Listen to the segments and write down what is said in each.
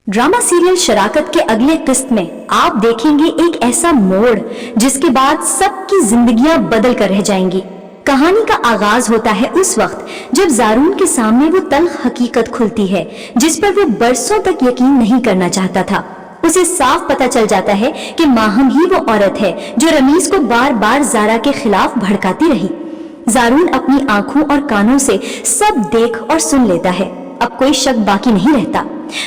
Drama serial शराकत के अगले किस्त में आप देखेंगे एक ऐसा मोड़ जिसके बाद सबकी जिंदगियां बदल कर रह जाएंगी। कहानी का आगाज होता है उस वक्त जब जारून के सामने वो तल्ख हकीकत खुलती है जिस पर वो बरसों तक यकीन नहीं करना चाहता था। उसे साफ पता चल जाता है कि माहम ही वो औरत है जो रमीज को बार बार जारा के खिलाफ भड़काती रही। जारून अपनी आंखों और कानों से सब देख और सुन लेता है। अब कोई शक बाकी नहीं रहता।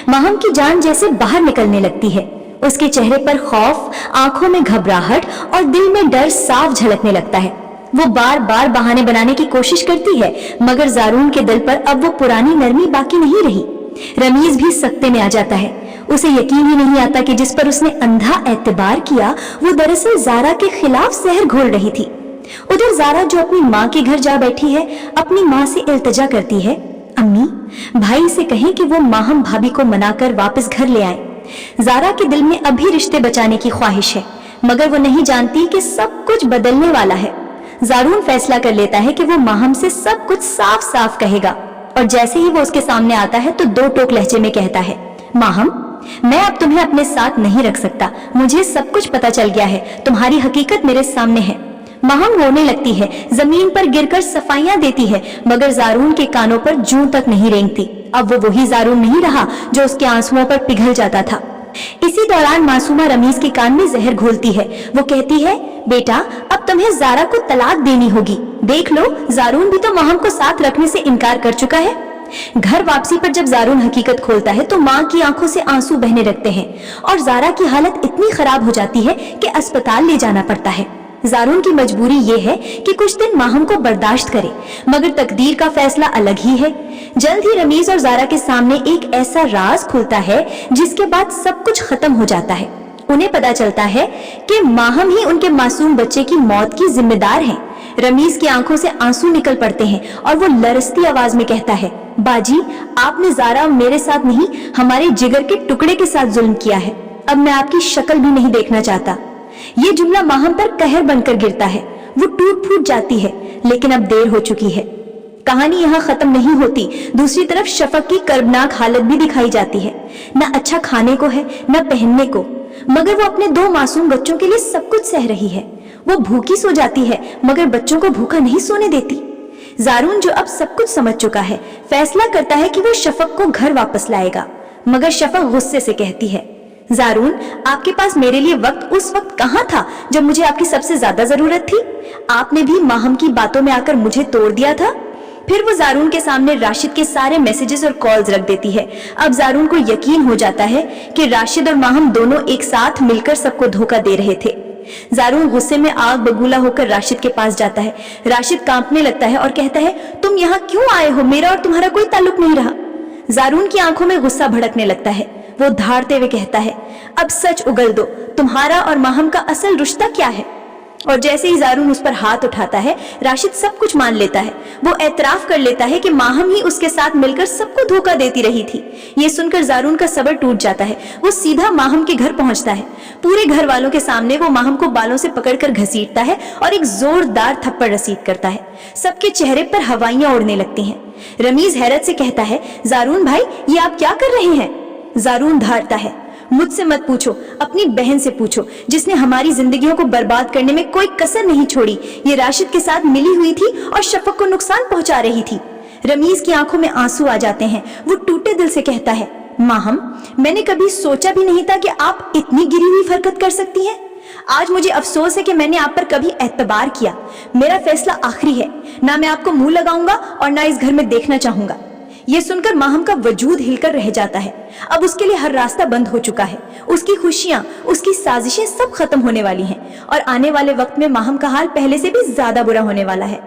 माहम की जान जैसे बाहर निकलने लगती है। उसके चेहरे पर खौफ, आंखों में घबराहट और दिल में डर साफ झलकने लगता है। वो बार बार बहाने बनाने की कोशिश करती है मगर जारून के दिल पर अब वो पुरानी नरमी बाकी नहीं रही। रमीज भी सख्ते में आ जाता है। उसे यकीन ही नहीं आता कि जिस पर उसने अंधा एतबार किया वो दरअसल जारा के खिलाफ जहर घोल रही थी। उधर जारा जो अपनी माँ के घर जा बैठी है, अपनी माँ से इल्तिजा करती है, अम्मी भाई से कहें कि वो माहम भाभी को मनाकर वापस घर ले आए। जारा के दिल में अभी रिश्ते बचाने की ख्वाहिश है मगर वो नहीं जानती कि सब कुछ बदलने वाला है। जारून फैसला कर लेता है कि वो माहम से सब कुछ साफ साफ कहेगा और जैसे ही वो उसके सामने आता है तो दो टोक लहजे में कहता है, माहम मैं अब तुम्हें अपने साथ नहीं रख सकता। मुझे सब कुछ पता चल गया है, तुम्हारी हकीकत मेरे सामने है। माहम रोने लगती है, जमीन पर गिरकर सफाइयां देती है मगर जारून के कानों पर जूं तक नहीं रेंगती। अब वो वही जारून नहीं रहा जो उसके आंसुओं पर पिघल जाता था। इसी दौरान मासूमा रमीज के कान में जहर घोलती है। वो कहती है, बेटा अब तुम्हें जारा को तलाक देनी होगी। देख लो जारून भी तो माहम को साथ रखने से इनकार कर चुका है। घर वापसी पर जब जारून हकीकत खोलता है तो माँ की आंखों से आंसू बहने लगते हैं और जारा की हालत इतनी खराब हो जाती है कि अस्पताल ले जाना पड़ता है। जारून की मजबूरी ये है कि कुछ दिन माहम को बर्दाश्त करे मगर तकदीर का फैसला अलग ही है। जल्द ही रमीज और जारा के सामने एक ऐसा राज खुलता है जिसके बाद सब कुछ खत्म हो जाता है। उन्हें पता चलता है कि माहम ही उनके मासूम बच्चे की मौत की जिम्मेदार है। रमीज की आंखों से आंसू निकल पड़ते हैं और वो लरसती आवाज में कहता है, बाजी आपने जारा और मेरे साथ नहीं हमारे जिगर के टुकड़े के साथ जुल्म किया है। अब मैं आपकी शक्ल भी नहीं देखना चाहता। ये जुमला माहम पर कहर बनकर गिरता है। वो टूट फूट जाती है लेकिन अब देर हो चुकी है। कहानी यहाँ खत्म नहीं होती। दूसरी तरफ शफक की कर्बनाक हालत भी दिखाई जाती है। न अच्छा खाने को है न पहनने को मगर वो अपने दो मासूम बच्चों के लिए सब कुछ सह रही है। वो भूखी सो जाती है मगर बच्चों को भूखा नहीं सोने देती। जारून जो अब सब कुछ समझ चुका है फैसला करता है कि वो शफक को घर वापस लाएगा मगर शफक गुस्से से कहती है, जारून आपके पास मेरे लिए वक्त उस वक्त कहाँ था जब मुझे आपकी सबसे ज्यादा जरूरत थी। आपने भी माहम की बातों में आकर मुझे तोड़ दिया था। फिर वो जारून के सामने राशिद के सारे मैसेजेस और कॉल्स रख देती है। अब जारून को यकीन हो जाता है कि राशिद और माहम दोनों एक साथ मिलकर सबको धोखा दे रहे थे। जारून गुस्से में आग बबूला होकर राशिद के पास जाता है। राशिद कांपने लगता है और कहता है, तुम यहाँ क्यों आए हो? मेरा और तुम्हारा कोई ताल्लुक नहीं रहा। जारून की आंखों में गुस्सा भड़कने लगता है। वो धारते हुए कहता है, अब सच उगल दो, तुम्हारा और माहम का असल रिश्ता क्या है? और जैसे ही जारून उस पर हाथ उठाता है राशिद सब कुछ मान लेता है। वो एतराफ कर लेता है कि माहम ही उसके साथ मिलकर सबको धोखा देती रही थी। ये सुनकर जारून का सब्र टूट जाता है। वो सीधा माहम के घर पहुंचता है। पूरे घर वालों के सामने वो माहम को बालों से पकड़कर घसीटता है और एक जोरदार थप्पड़ रसीद करता है। सबके चेहरे पर हवाइयां उड़ने लगती हैं। रमीज हैरत से कहता है, जारून भाई ये आप क्या कर रहे हैं? जारून धारता है, मुझसे मत पूछो, अपनी बहन से पूछो जिसने हमारी जिंदगियों को बर्बाद करने में कोई कसर नहीं छोड़ी। ये राशिद के साथ मिली हुई थी और शफक को नुकसान पहुंचा रही थी। रमीज की आंखों में आंसू आ जाते हैं। वो टूटे दिल से कहता है, माहम मैंने कभी सोचा भी नहीं था कि आप इतनी गिरी हुई हरकत कर सकती हैं। आज मुझे अफसोस है कि मैंने आप पर कभी एतबार किया। मेरा फैसला आखिरी है, ना मैं आपको मुंह लगाऊंगा और ना इस घर में देखना चाहूंगा। ये सुनकर माहम का वजूद हिलकर रह जाता है। अब उसके लिए हर रास्ता बंद हो चुका है। उसकी खुशियां, उसकी साजिशें सब खत्म होने वाली हैं और आने वाले वक्त में माहम का हाल पहले से भी ज्यादा बुरा होने वाला है।